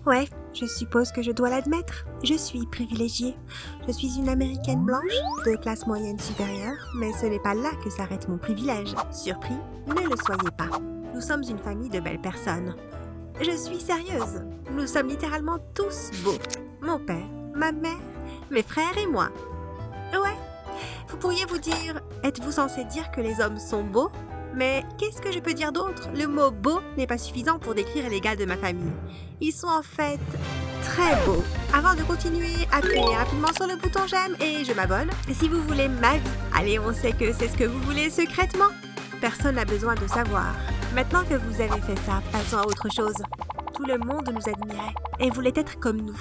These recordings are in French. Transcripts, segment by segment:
Ouais, je suppose que je dois l'admettre. Je suis privilégiée. Je suis une Américaine blanche, de classe moyenne supérieure, mais ce n'est pas là que s'arrête mon privilège. Surpris? Ne le soyez pas. Nous sommes une famille de belles personnes. Je suis sérieuse. Nous sommes littéralement tous beaux. Mon père, ma mère, mes frères et moi. Ouais. Vous pourriez vous dire, êtes-vous censé dire que les hommes sont beaux? Mais qu'est-ce que je peux dire d'autre? Le mot « beau » n'est pas suffisant pour décrire les gars de ma famille. Ils sont en fait très beaux. Avant de continuer, appuyez rapidement sur le bouton « j'aime » et je m'abonne. Si vous voulez ma vie, allez, on sait que c'est ce que vous voulez secrètement. Personne n'a besoin de savoir. Maintenant que vous avez fait ça, passons à autre chose. Tout le monde nous admirait et voulait être comme nous.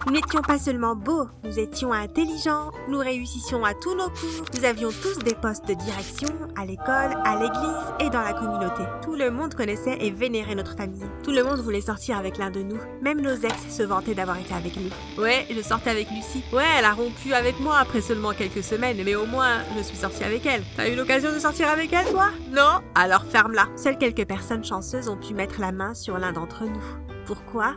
Nous n'étions pas seulement beaux, nous étions intelligents, nous réussissions à tous nos cours, nous avions tous des postes de direction, à l'école, à l'église et dans la communauté. Tout le monde connaissait et vénérait notre famille. Tout le monde voulait sortir avec l'un de nous. Même nos ex se vantaient d'avoir été avec nous. Ouais, je sortais avec Lucie. Ouais, elle a rompu avec moi après seulement quelques semaines, mais au moins, je suis sortie avec elle. T'as eu l'occasion de sortir avec elle, toi? Non? Alors ferme-la. Seules quelques personnes chanceuses ont pu mettre la main sur l'un d'entre nous. Pourquoi?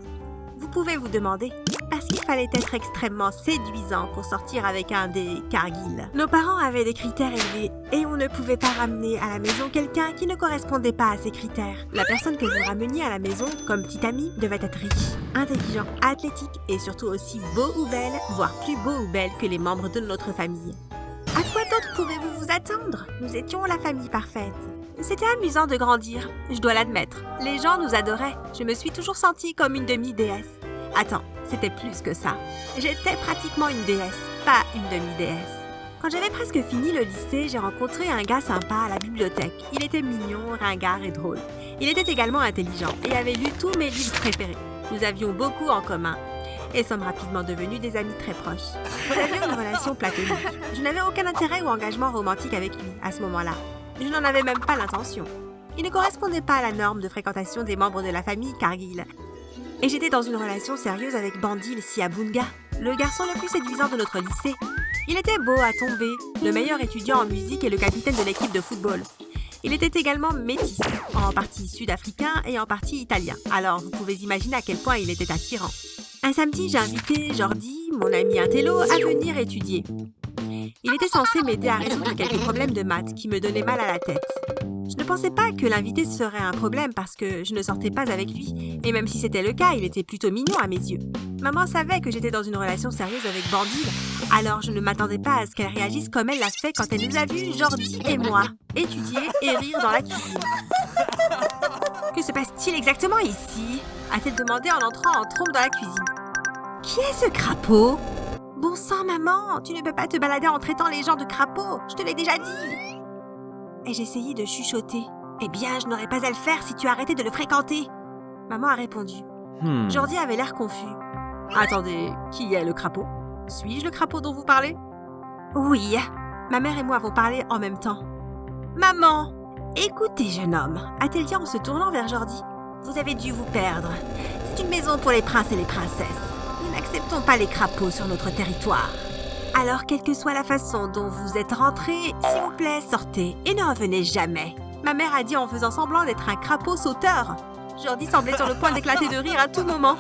Vous pouvez vous demander. Parce qu'il fallait être extrêmement séduisant pour sortir avec un des Cargill. Nos parents avaient des critères élevés et on ne pouvait pas ramener à la maison quelqu'un qui ne correspondait pas à ces critères. La personne que vous rameniez à la maison, comme petite amie, devait être riche, intelligent, athlétique et surtout aussi beau ou belle, voire plus beau ou belle que les membres de notre famille. À quoi d'autre pouvez-vous vous attendre? Nous étions la famille parfaite. C'était amusant de grandir, je dois l'admettre. Les gens nous adoraient. Je me suis toujours sentie comme une demi-déesse. Attends, c'était plus que ça. J'étais pratiquement une déesse, pas une demi-déesse. Quand j'avais presque fini le lycée, j'ai rencontré un gars sympa à la bibliothèque. Il était mignon, ringard et drôle. Il était également intelligent et avait lu tous mes livres préférés. Nous avions beaucoup en commun et sommes rapidement devenus des amis très proches. Nous avions une relation platonique. Je n'avais aucun intérêt ou engagement romantique avec lui à ce moment-là. Je n'en avais même pas l'intention. Il ne correspondait pas à la norme de fréquentation des membres de la famille Cargill. Et j'étais dans une relation sérieuse avec Bandil Siabunga, le garçon le plus séduisant de notre lycée. Il était beau à tomber, le meilleur étudiant en musique et le capitaine de l'équipe de football. Il était également métis, en partie sud-africain et en partie italien. Alors vous pouvez imaginer à quel point il était attirant. Un samedi, j'ai invité Jordi, mon ami intello, à venir étudier. Il était censé m'aider à résoudre quelques problèmes de maths qui me donnaient mal à la tête. Je ne pensais pas que l'invité serait un problème parce que je ne sortais pas avec lui. Et même si c'était le cas, il était plutôt mignon à mes yeux. Maman savait que j'étais dans une relation sérieuse avec Bandil, alors je ne m'attendais pas à ce qu'elle réagisse comme elle l'a fait quand elle nous a vus, Jordi et moi, étudier et rire dans la cuisine. Que se passe-t-il exactement ici? A-t-elle demandé en entrant en trompe dans la cuisine. Qui est ce crapaud? Bon sang, maman, tu ne peux pas te balader en traitant les gens de crapauds, je te l'ai déjà dit. Et j'essayais de chuchoter. Eh bien, je n'aurais pas à le faire si tu arrêtais de le fréquenter. Maman a répondu. Jordi avait l'air confus. Attendez, qui est le crapaud? Suis-je le crapaud dont vous parlez? Oui, ma mère et moi avons parlé en même temps. Maman! Écoutez, jeune homme, a-t-elle dit en se tournant vers Jordi. Vous avez dû vous perdre. C'est une maison pour les princes et les princesses. Nous n'acceptons pas les crapauds sur notre territoire. Alors, quelle que soit la façon dont vous êtes rentré, s'il vous plaît, sortez et ne revenez jamais. Ma mère a dit en faisant semblant d'être un crapaud sauteur. Jordi semblait sur le point d'éclater de rire à tout moment.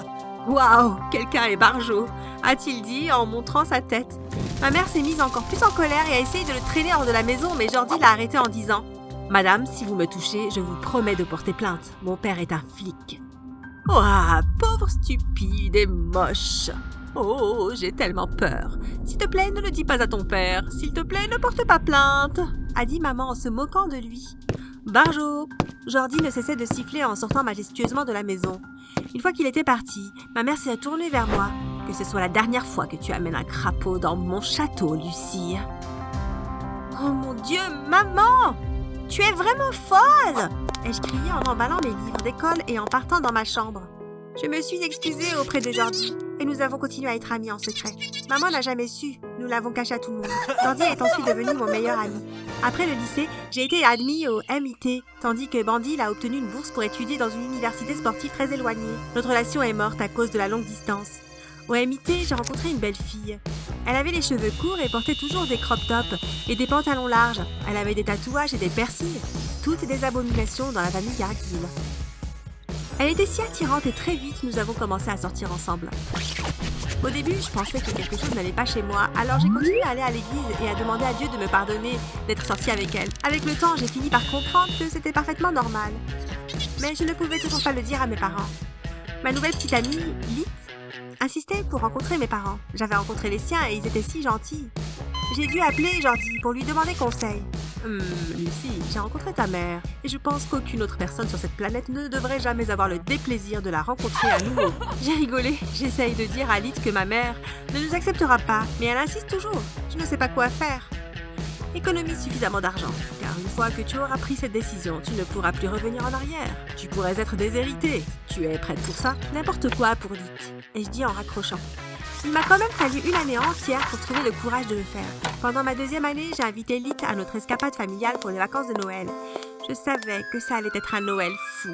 Waouh, quelqu'un est barjot, a-t-il dit en montrant sa tête. Ma mère s'est mise encore plus en colère et a essayé de le traîner hors de la maison, mais Jordi l'a arrêté en disant « Madame, si vous me touchez, je vous promets de porter plainte. Mon père est un flic. » Ouah, pauvre stupide et moche. Oh, j'ai tellement peur. S'il te plaît, ne le dis pas à ton père. S'il te plaît, ne porte pas plainte, a dit maman en se moquant de lui. Barjo! Jordi ne cessait de siffler en sortant majestueusement de la maison. Une fois qu'il était parti, ma mère s'est tournée vers moi. Que ce soit la dernière fois que tu amènes un crapaud dans mon château, Lucie. Oh mon Dieu, maman! Tu es vraiment folle! Ai-je crié en emballant mes livres d'école et en partant dans ma chambre. Je me suis excusée auprès de Jordi et nous avons continué à être amis en secret. Maman n'a jamais su, nous l'avons caché à tout le monde. Jordi est ensuite devenu mon meilleur ami. Après le lycée, j'ai été admis au MIT, tandis que Bandil a obtenu une bourse pour étudier dans une université sportive très éloignée. Notre relation est morte à cause de la longue distance. Au MIT, j'ai rencontré une belle fille. Elle avait les cheveux courts et portait toujours des crop tops et des pantalons larges. Elle avait des tatouages et des piercings, toutes des abominations dans la famille Cargill. Elle était si attirante et très vite, nous avons commencé à sortir ensemble. Au début, je pensais que quelque chose n'allait pas chez moi, alors j'ai continué à aller à l'église et à demander à Dieu de me pardonner d'être sortie avec elle. Avec le temps, j'ai fini par comprendre que c'était parfaitement normal. Mais je ne pouvais toujours pas le dire à mes parents. Ma nouvelle petite amie, Lith, insistait pour rencontrer mes parents. J'avais rencontré les siens et ils étaient si gentils. J'ai dû appeler Jordi pour lui demander conseil. Lucie, j'ai rencontré ta mère et je pense qu'aucune autre personne sur cette planète ne devrait jamais avoir le déplaisir de la rencontrer à nouveau. J'ai rigolé, j'essaye de dire à Lith que ma mère ne nous acceptera pas, mais elle insiste toujours. Je ne sais pas quoi faire. Économise suffisamment d'argent, car une fois que tu auras pris cette décision, tu ne pourras plus revenir en arrière. Tu pourrais être déshéritée. Tu es prête pour ça? N'importe quoi pour Lith. Et je dis en raccrochant. Il m'a quand même fallu une année entière pour trouver le courage de le faire. Pendant ma deuxième année, j'ai invité Lith à notre escapade familiale pour les vacances de Noël. Je savais que ça allait être un Noël fou.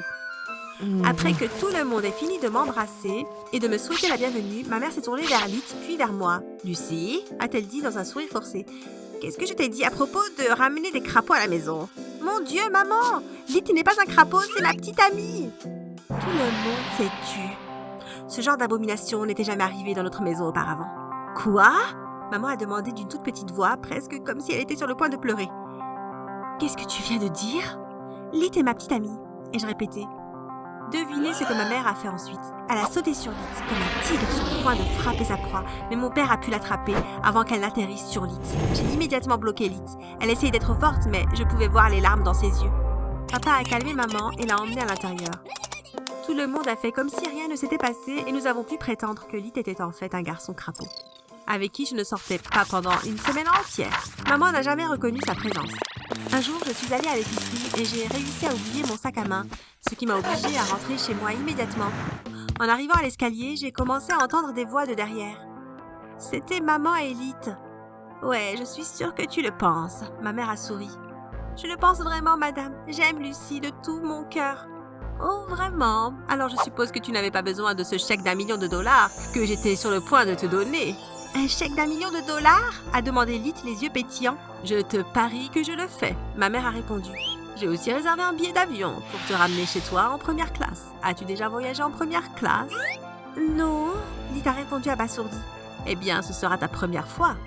Après que tout le monde ait fini de m'embrasser et de me souhaiter la bienvenue, ma mère s'est tournée vers Lith, puis vers moi. « Lucie ?» a-t-elle dit dans un sourire forcé. « Qu'est-ce que je t'ai dit à propos de ramener des crapauds à la maison ?»« Mon Dieu, maman! Lith n'est pas un crapaud, c'est ma petite amie !» Tout le monde s'est tu. Ce genre d'abomination n'était jamais arrivé dans notre maison auparavant. « Quoi ?» Maman a demandé d'une toute petite voix, presque comme si elle était sur le point de pleurer. « Qu'est-ce que tu viens de dire ?»« Lith est ma petite amie. » Et je répétais. Devinez ce que ma mère a fait ensuite. Elle a sauté sur Lith, comme un tigre sur le point de frapper sa proie, mais mon père a pu l'attraper avant qu'elle n'atterrisse sur Lith. J'ai immédiatement bloqué Lith. Elle essayait d'être forte, mais je pouvais voir les larmes dans ses yeux. Papa a calmé maman et l'a emmenée à l'intérieur. Tout le monde a fait comme si rien ne s'était passé et nous avons pu prétendre que Lith était en fait un garçon crapaud, avec qui je ne sortais pas pendant une semaine entière. Maman n'a jamais reconnu sa présence. Un jour, je suis allée à l'épicerie et j'ai réussi à oublier mon sac à main, ce qui m'a obligée à rentrer chez moi immédiatement. En arrivant à l'escalier, j'ai commencé à entendre des voix de derrière. C'était maman et Lith. « Ouais, je suis sûre que tu le penses. » Ma mère a souri. « Je le pense vraiment, madame. J'aime Lucie de tout mon cœur. » « Oh, vraiment? Alors je suppose que tu n'avais pas besoin de ce chèque d'1 million de dollars que j'étais sur le point de te donner. »« Un chèque d'1 million de dollars ?» a demandé Lith, les yeux pétillants. « Je te parie que je le fais. » Ma mère a répondu. « J'ai aussi réservé un billet d'avion pour te ramener chez toi en première classe. As-tu déjà voyagé en première classe? »« Non. » Lith a répondu abasourdie. « Eh bien, ce sera ta première fois.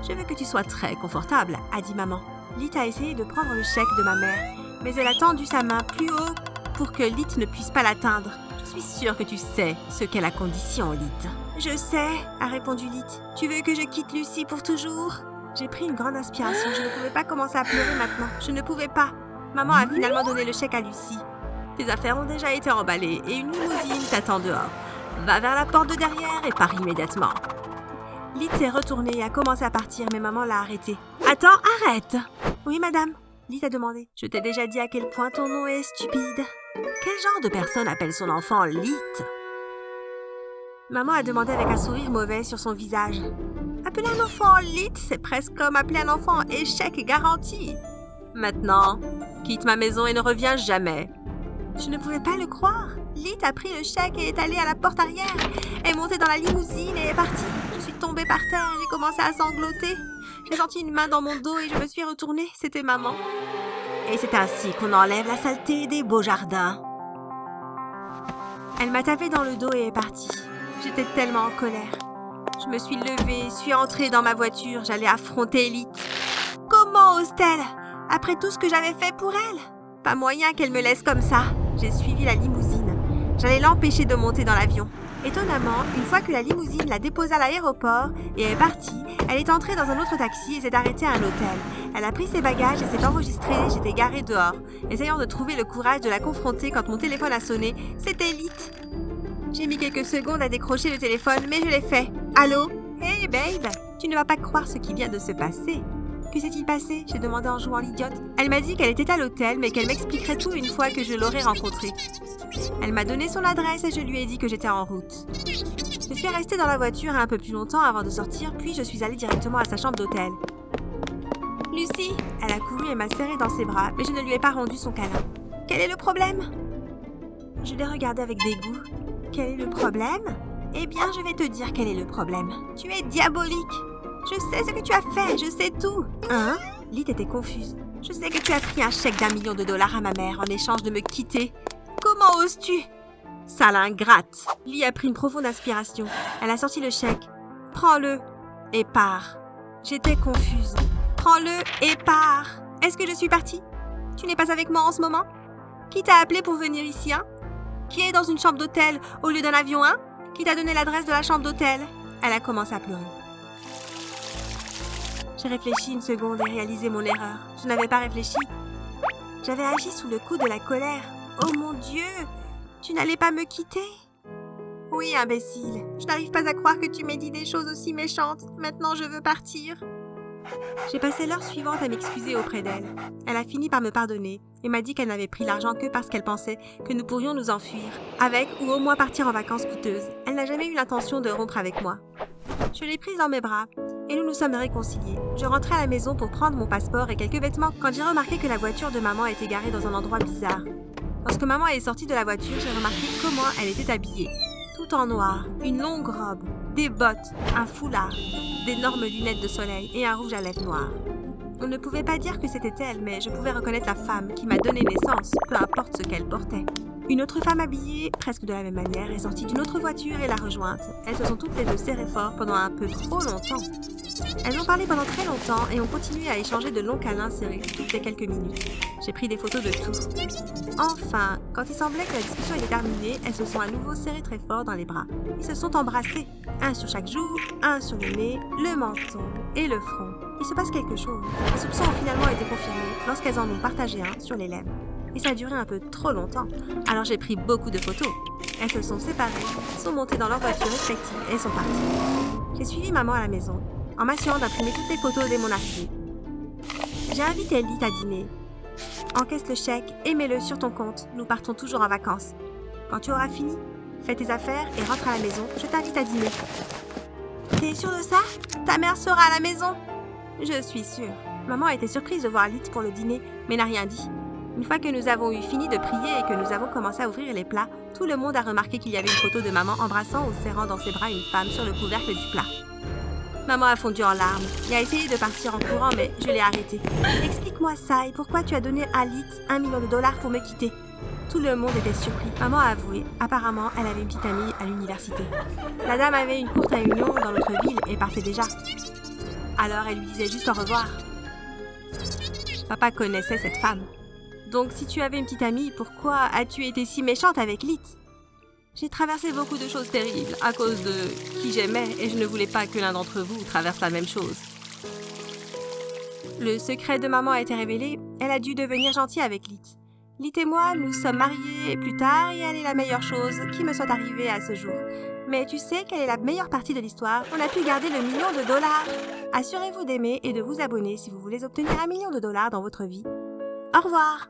Je veux que tu sois très confortable, » a dit maman. Lith a essayé de prendre le chèque de ma mère, mais elle a tendu sa main plus haut pour que Lith ne puisse pas l'atteindre. « Je suis sûre que tu sais ce qu'est la condition, Lith. »« Je sais, » a répondu Lith. « Tu veux que je quitte Lucie pour toujours ?» J'ai pris une grande inspiration. Je ne pouvais pas commencer à pleurer maintenant. Je ne pouvais pas. Maman a finalement donné le chèque à Lucie. « Tes affaires ont déjà été emballées et une limousine t'attend dehors. Va vers la porte de derrière et pars immédiatement. » Lith s'est retournée et a commencé à partir, mais maman l'a arrêtée. « Attends, arrête !»« Oui, madame. » Lith a demandé. « Je t'ai déjà dit à quel point ton nom est stupide. » Quel genre de personne appelle son enfant Lith? Maman a demandé avec un sourire mauvais sur son visage. Appeler un enfant Lith, c'est presque comme appeler un enfant échec garanti. Maintenant, quitte ma maison et ne reviens jamais. Je ne pouvais pas le croire. Lith a pris le chèque et est allée à la porte arrière. Elle est montée dans la limousine et est partie. Je suis tombée par terre et j'ai commencé à sangloter. J'ai senti une main dans mon dos et je me suis retournée. C'était maman. Et c'est ainsi qu'on enlève la saleté des beaux jardins. Elle m'a tapé dans le dos et est partie. J'étais tellement en colère. Je me suis levée, suis entrée dans ma voiture. J'allais affronter Lith. Comment ose-t-elle? Après tout ce que j'avais fait pour elle? Pas moyen qu'elle me laisse comme ça. J'ai suivi la limousine. J'allais l'empêcher de monter dans l'avion. Étonnamment, une fois que la limousine l'a déposée à l'aéroport et est partie, elle est entrée dans un autre taxi et s'est arrêtée à un hôtel. Elle a pris ses bagages et s'est enregistrée. J'étais garée dehors, essayant de trouver le courage de la confronter quand mon téléphone a sonné. C'était Lith. J'ai mis quelques secondes à décrocher le téléphone, mais je l'ai fait. Allô? Hey babe, tu ne vas pas croire ce qui vient de se passer. Que s'est-il passé? J'ai demandé en jouant l'idiote. Elle m'a dit qu'elle était à l'hôtel, mais qu'elle m'expliquerait tout une fois que je l'aurais rencontrée. Elle m'a donné son adresse et je lui ai dit que j'étais en route. Je suis restée dans la voiture un peu plus longtemps avant de sortir, puis je suis allée directement à sa chambre d'hôtel. Lucie, elle a couru et m'a serrée dans ses bras, mais je ne lui ai pas rendu son câlin. Quel est le problème? Je l'ai regardée avec dégoût. Quel est le problème? Eh bien, je vais te dire quel est le problème. Tu es diabolique. Je sais ce que tu as fait, je sais tout. Hein? Lith était confuse. Je sais que tu as pris un chèque d'1 million de dollars à ma mère en échange de me quitter. Comment oses-tu? Sale ingrate. Lee a pris une profonde inspiration. Elle a sorti le chèque. Prends-le et pars. J'étais confuse. Prends-le et pars. Est-ce que je suis partie? Tu n'es pas avec moi en ce moment? Qui t'a appelé pour venir ici, hein? Qui est dans une chambre d'hôtel au lieu d'un avion, hein? Qui t'a donné l'adresse de la chambre d'hôtel? Elle a commencé à pleurer. J'ai réfléchi une seconde et réalisé mon erreur. Je n'avais pas réfléchi. J'avais agi sous le coup de la colère. Oh mon Dieu! Tu n'allais pas me quitter? Oui, imbécile. Je n'arrive pas à croire que tu m'aies dit des choses aussi méchantes. Maintenant, je veux partir. J'ai passé l'heure suivante à m'excuser auprès d'elle. Elle a fini par me pardonner et m'a dit qu'elle n'avait pris l'argent que parce qu'elle pensait que nous pourrions nous enfuir, avec ou au moins partir en vacances coûteuses. Elle n'a jamais eu l'intention de rompre avec moi. Je l'ai prise dans mes bras et nous nous sommes réconciliés. Je rentrais à la maison pour prendre mon passeport et quelques vêtements quand j'ai remarqué que la voiture de maman était garée dans un endroit bizarre. Lorsque maman est sortie de la voiture, j'ai remarqué comment elle était habillée. Tout en noir, une longue robe, des bottes, un foulard, d'énormes lunettes de soleil et un rouge à lèvres noir. On ne pouvait pas dire que c'était elle, mais je pouvais reconnaître la femme qui m'a donné naissance, peu importe ce qu'elle portait. Une autre femme habillée, presque de la même manière, est sortie d'une autre voiture et l'a rejointe. Elles se sont toutes les deux serrées fort pendant un peu trop longtemps. Elles ont parlé pendant très longtemps et ont continué à échanger de longs câlins serrés toutes les quelques minutes. J'ai pris des photos de tout. Enfin, quand il semblait que la discussion était terminée, elles se sont à nouveau serrées très fort dans les bras. Ils se sont embrassés, un sur chaque joue, un sur le nez, le menton et le front. Il se passe quelque chose. Les soupçons ont finalement été confirmés lorsqu'elles en ont partagé un sur les lèvres. Et ça a duré un peu trop longtemps. Alors j'ai pris beaucoup de photos. Elles se sont séparées, sont montées dans leurs voitures respectives et sont parties. J'ai suivi maman à la maison, en m'assurant d'imprimer toutes les photos dès mon arrivée. J'ai invité Elite à dîner. Encaisse le chèque et mets-le sur ton compte. Nous partons toujours en vacances. Quand tu auras fini, fais tes affaires et rentre à la maison. Je t'invite à dîner. T'es sûre de ça? Ta mère sera à la maison? Je suis sûre. Maman était surprise de voir Elite pour le dîner, mais n'a rien dit. Une fois que nous avons eu fini de prier et que nous avons commencé à ouvrir les plats, tout le monde a remarqué qu'il y avait une photo de maman embrassant ou serrant dans ses bras une femme sur le couvercle du plat. Maman a fondu en larmes et a essayé de partir en courant, mais je l'ai arrêtée. Explique-moi ça et pourquoi tu as donné à Elite $1 million pour me quitter? Tout le monde était surpris. Maman a avoué, apparemment, elle avait une petite amie à l'université. La dame avait une courte réunion dans l'autre ville et partait déjà. Alors elle lui disait juste au revoir. Papa connaissait cette femme. Donc si tu avais une petite amie, pourquoi as-tu été si méchante avec Elite? J'ai traversé beaucoup de choses terribles à cause de qui j'aimais et je ne voulais pas que l'un d'entre vous traverse la même chose. Le secret de maman a été révélé, elle a dû devenir gentille avec Elite. Elite et moi, nous sommes mariés plus tard et elle est la meilleure chose qui me soit arrivée à ce jour. Mais tu sais quelle est la meilleure partie de l'histoire? On a pu garder le $1 million. Assurez-vous d'aimer et de vous abonner si vous voulez obtenir $1 million dans votre vie. Au revoir!